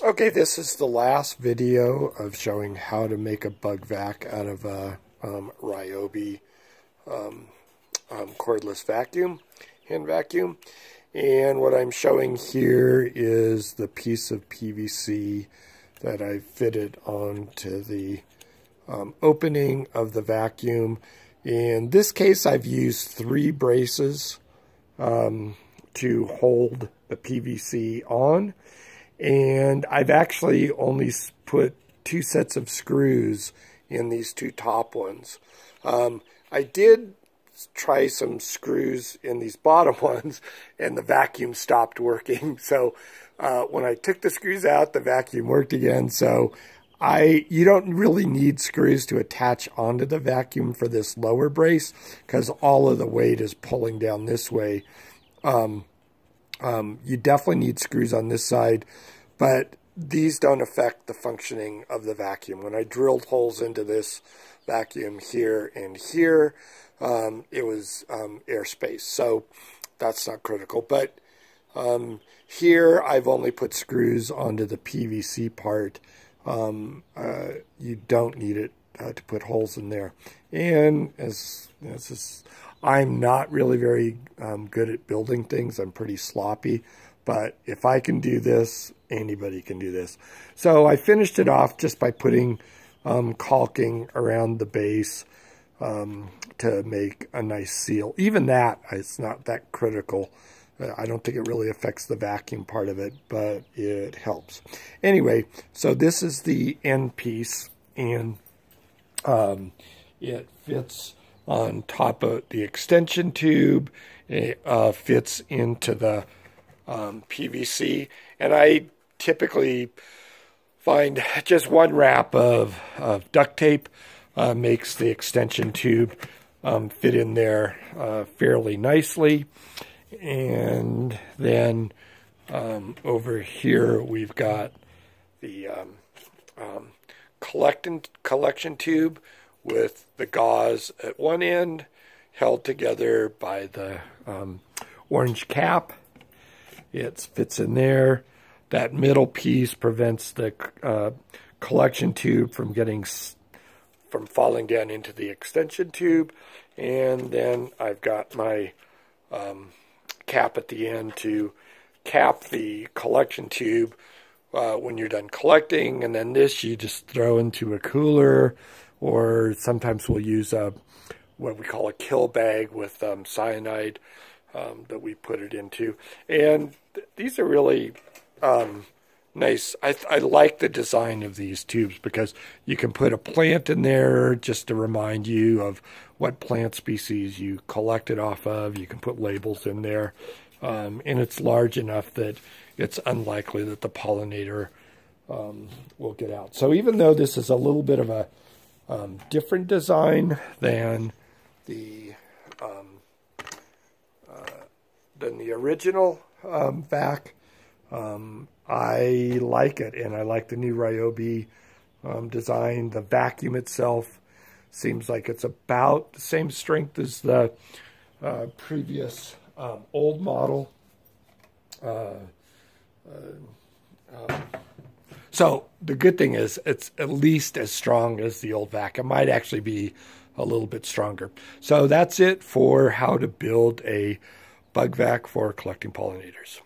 Okay, this is the last video of showing how to make a bug vac out of a Ryobi cordless vacuum, hand vacuum. And what I'm showing here is the piece of PVC that I fitted onto the opening of the vacuum. In this case, I've used 3 braces to hold the PVC on. And I've actually only put 2 sets of screws in these 2 top ones. I did try some screws in these bottom ones, and the vacuum stopped working. So when I took the screws out, the vacuum worked again. So you don't really need screws to attach onto the vacuum for this lower brace, because all of the weight is pulling down this way. You definitely need screws on this side, but these don't affect the functioning of the vacuum. When I drilled holes into this vacuum here and here, it was airspace, so that's not critical. But here I've only put screws onto the PVC part. You don't need it to put holes in there. And I'm not really very good at building things. I'm pretty sloppy. But if I can do this, anybody can do this. So I finished it off just by putting caulking around the base to make a nice seal. Even that, it's not that critical. I don't think it really affects the vacuum part of it, but it helps. Anyway, so this is the end piece, and it fits on top of the extension tube. It fits into the PVC, and I typically find just one wrap of duct tape makes the extension tube fit in there fairly nicely. And then over here we've got the collection tube with the gauze at one end held together by the orange cap. It fits in there. That middle piece prevents the collection tube from falling down into the extension tube. And then I've got my cap at the end to cap the collection tube when you're done collecting. And then this you just throw into a cooler, or sometimes we'll use what we call a kill bag with cyanide that we put it into. And these are really nice. I like the design of these tubes because you can put a plant in there just to remind you of what plant species you collected off of. You can put labels in there, and it's large enough that it's unlikely that the pollinator will get out. So even though this is a little bit of a different design than the original vac, I like it, and I like the new Ryobi design. The vacuum itself seems like it's about the same strength as the previous old model. So the good thing is it's at least as strong as the old vac. It might actually be a little bit stronger. So that's it for how to build a bug vac for collecting pollinators.